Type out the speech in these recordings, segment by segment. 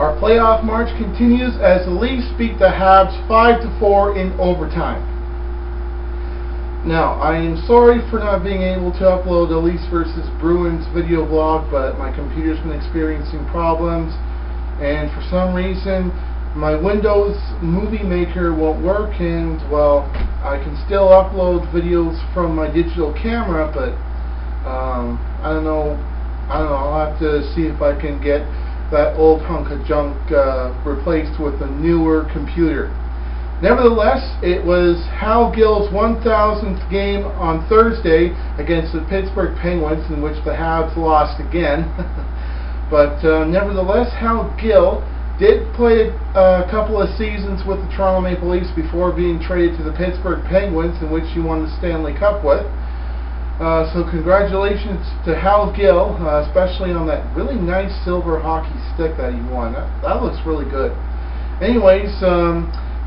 Our playoff march continues as the Leafs beat the Habs 5-4 in overtime. Now, I am sorry for not being able to upload the Leafs vs. Bruins video blog, but my computer's been experiencing problems, and for some reason my Windows Movie Maker won't work, and well, I can still upload videos from my digital camera, but I don't know, I'll have to see if I can get that old hunk of junk replaced with a newer computer. Nevertheless, it was Hal Gill's 1,000th game on Thursday against the Pittsburgh Penguins, in which the Habs lost again. But nevertheless, Hal Gill did play a couple of seasons with the Toronto Maple Leafs before being traded to the Pittsburgh Penguins, in which he won the Stanley Cup with. So congratulations to Hal Gill, especially on that really nice silver hockey stick that he won. That looks really good. Anyways,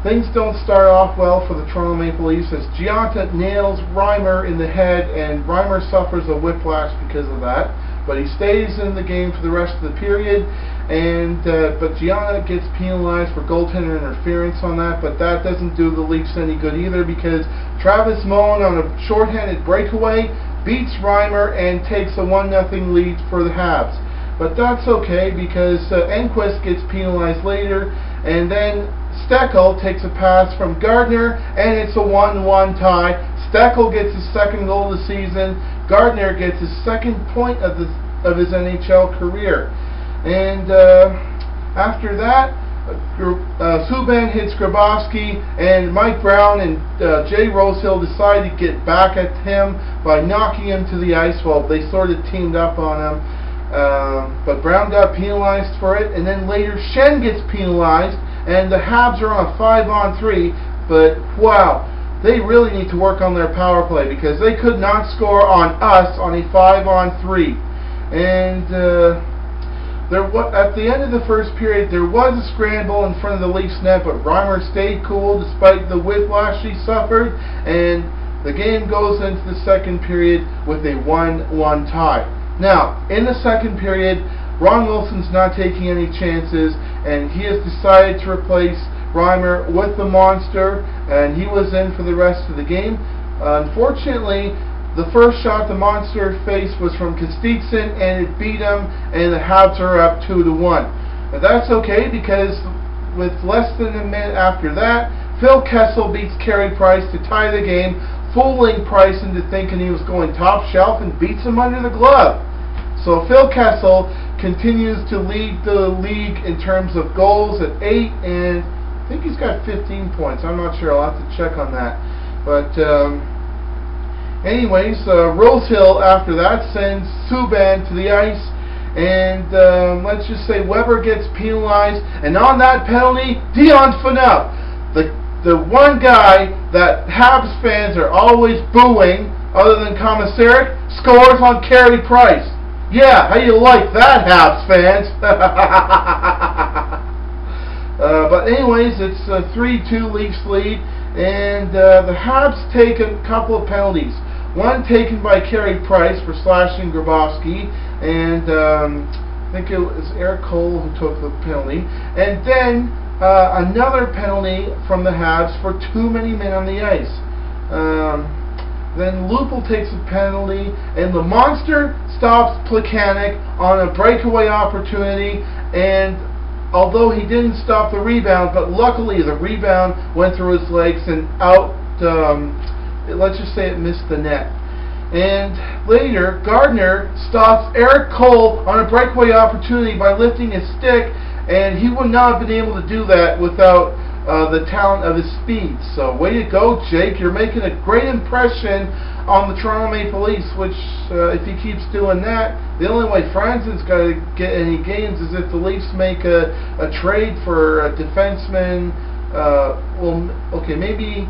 things don't start off well for the Toronto Maple Leafs as Gionta nails Reimer in the head, and Reimer suffers a whiplash because of that. But he stays in the game for the rest of the period, and but Gionta gets penalized for goaltender interference on that, but that doesn't do the Leafs any good either, because Travis Moen on a shorthanded breakaway beats Reimer and takes a 1-0 lead for the Habs. But that's okay, because Enquist gets penalized later, and then Steckel takes a pass from Gardner, and it's a 1-1 tie. Steckel gets his second goal of the season. Gardner gets his second point of his NHL career. And after that, Subban hits Grabowski, and Mike Brown and Jay Rosehill decide to get back at him by knocking him to the ice. Well, they sort of teamed up on him. But Brown got penalized for it, and then later Schenn gets penalized, and the Habs are on a 5-on-3, but wow, they really need to work on their power play, because they could not score on us on a 5-on-3. And at the end of the first period, there was a scramble in front of the Leafs net, but Reimer stayed cool despite the whiplash he suffered, and the game goes into the second period with a 1-1 tie. Now, in the second period, Ron Wilson's not taking any chances, and he has decided to replace Reimer with the Monster, and he was in for the rest of the game. Unfortunately, the first shot the Monster faced was from Kostitsyn, and it beat him, and the Habs are up 2-1. But that's okay, because with less than a minute after that, Phil Kessel beats Carey Price to tie the game, fooling Price into thinking he was going top shelf, and beats him under the glove. So Phil Kessel continues to lead the league in terms of goals at 8, and I think he's got 15 points. I'm not sure. I'll have to check on that. But anyways, Rosehill after that sends Subban to the ice, and let's just say Weber gets penalized, and on that penalty, Dion Phaneuf, the one guy that Habs fans are always booing, other than Komisarek, scores on Carey Price. Yeah, how you like that, Habs fans? But anyways, it's a 3-2 Leafs lead, and the Habs take a couple of penalties. One taken by Carey Price for slashing Grabowski, and I think it was Eric Cole who took the penalty. And then another penalty from the Habs for too many men on the ice. Then Lupul takes a penalty, and the Monster stops Plekanec on a breakaway opportunity, and although he didn't stop the rebound, but luckily the rebound went through his legs and out, let's just say it missed the net. And later, Gardner stops Eric Cole on a breakaway opportunity by lifting his stick, and he would not have been able to do that without the talent of his speed. So way to go, Jake. You're making a great impression on the Toronto Maple Leafs, which if he keeps doing that, the only way Franzen's got to get any games is if the Leafs make a trade for a defenseman. Well, okay, maybe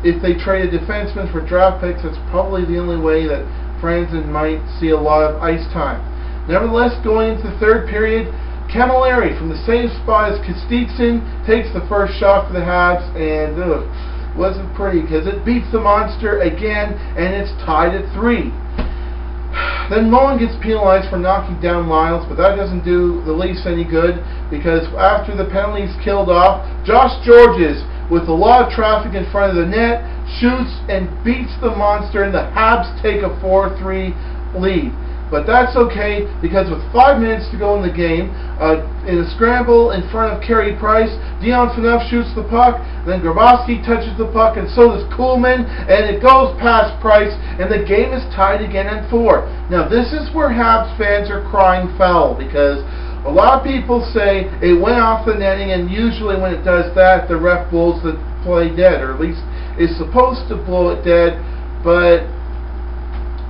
if they trade a defenseman for draft picks, that's probably the only way that Franzen might see a lot of ice time. Nevertheless, going into the third period, Camilleri from the same spot as Kostitsyn takes the first shot for the Habs, and wasn't pretty because it beats the Monster again, and it's tied at 3. Then Moen gets penalized for knocking down Lyles, but that doesn't do the Leafs any good, because after the penalty's killed off, Josh Georges, with a lot of traffic in front of the net, shoots and beats the monster, and the Habs take a 4-3 lead. But that's okay, because with 5 minutes to go in the game, in a scramble in front of Carey Price, Dion Phaneuf shoots the puck, then Grabowski touches the puck, and so does Kuhlman, and it goes past Price, and the game is tied again at 4. Now this is where Habs fans are crying foul, because a lot of people say it went off the netting, and usually when it does that, the ref blows the play dead, or at least is supposed to blow it dead, but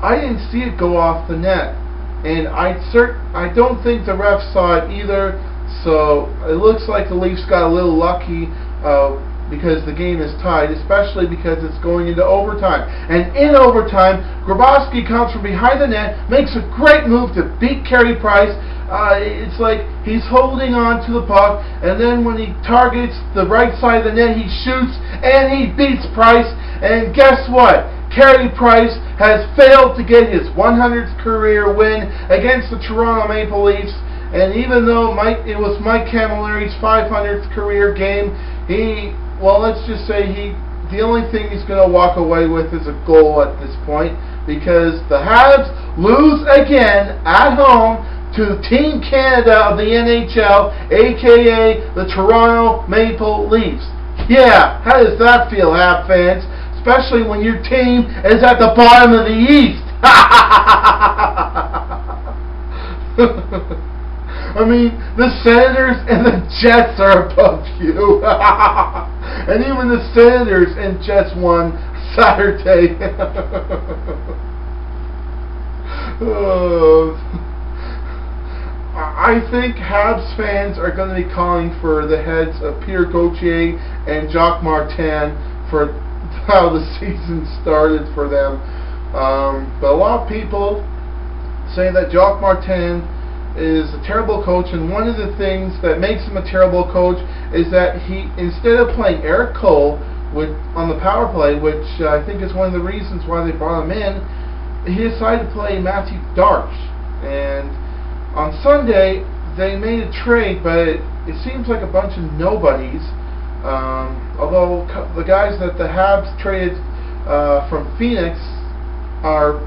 I didn't see it go off the net, and I don't think the ref saw it either. So it looks like the Leafs got a little lucky because the game is tied, especially because it's going into overtime. And in overtime, Grabowski comes from behind the net, makes a great move to beat Carey Price. It's like he's holding on to the puck, and then when he targets the right side of the net, he shoots and he beats Price. And guess what? Carey Price has failed to get his 100th career win against the Toronto Maple Leafs, and even though it was Mike Camilleri's 500th career game, let's just say the only thing he's going to walk away with is a goal at this point, because the Habs lose again at home to Team Canada of the NHL, aka the Toronto Maple Leafs. Yeah, how does that feel, Hab fans? Especially when your team is at the bottom of the East. I mean, the Senators and the Jets are above you. And even the Senators and Jets won Saturday. I think Habs fans are going to be calling for the heads of Peter Gauthier and Jacques Martin for how the season started for them. But a lot of people say that Jacques Martin is a terrible coach, and one of the things that makes him a terrible coach is that he, instead of playing Eric Cole on the power play, which I think is one of the reasons why they brought him in, he decided to play Matthew Darche. And on Sunday they made a trade, but it seems like a bunch of nobodies. Although the guys that the Habs traded from Phoenix are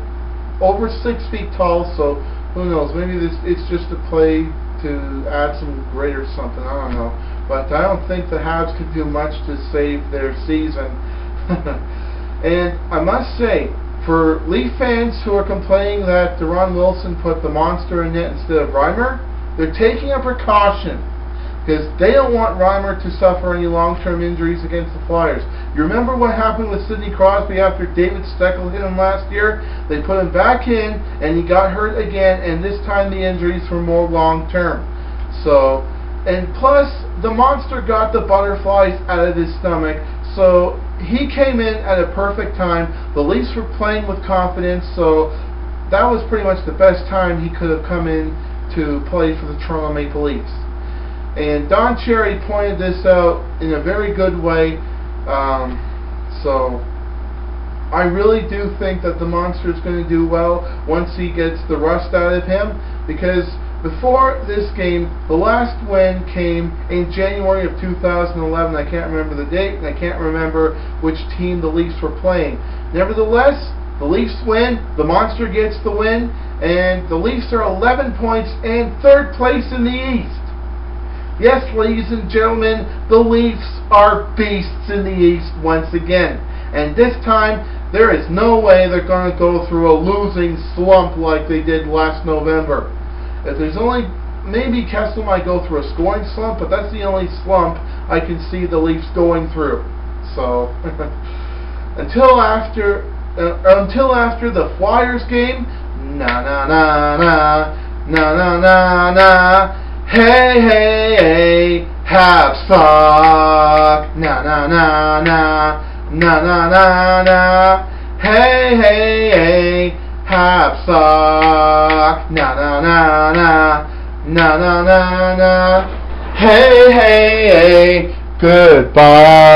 over 6 feet tall, so who knows? Maybe it's just a play to add some grit or something. I don't know, but I don't think the Habs could do much to save their season. And I must say, for Leaf fans who are complaining that Deron Wilson put the monster in net instead of Reimer, they're taking a precaution, because they don't want Reimer to suffer any long-term injuries against the Flyers. You remember what happened with Sidney Crosby after David Steckel hit him last year? They put him back in, and he got hurt again, and this time the injuries were more long-term. So, and plus, the monster got the butterflies out of his stomach, so he came in at a perfect time. The Leafs were playing with confidence, so that was pretty much the best time he could have come in to play for the Toronto Maple Leafs. And Don Cherry pointed this out in a very good way. So I really do think that the monster is going to do well once he gets the rust out of him, because before this game, the last win came in January of 2011. I can't remember the date, and I can't remember which team the Leafs were playing. Nevertheless, the Leafs win, the monster gets the win, and the Leafs are 11 points in 3rd place in the East. Yes, ladies and gentlemen, the Leafs are beasts in the East once again. And this time, there is no way they're going to go through a losing slump like they did last November. If there's only, maybe Kessel might go through a scoring slump, but that's the only slump I can see the Leafs going through. So, until after the Flyers game, hey, hey, hey, Habs suck. Na na na na na na na na. Hey, hey, hey, Habs suck. Na na na na na na na na. Hey, hey, hey, goodbye.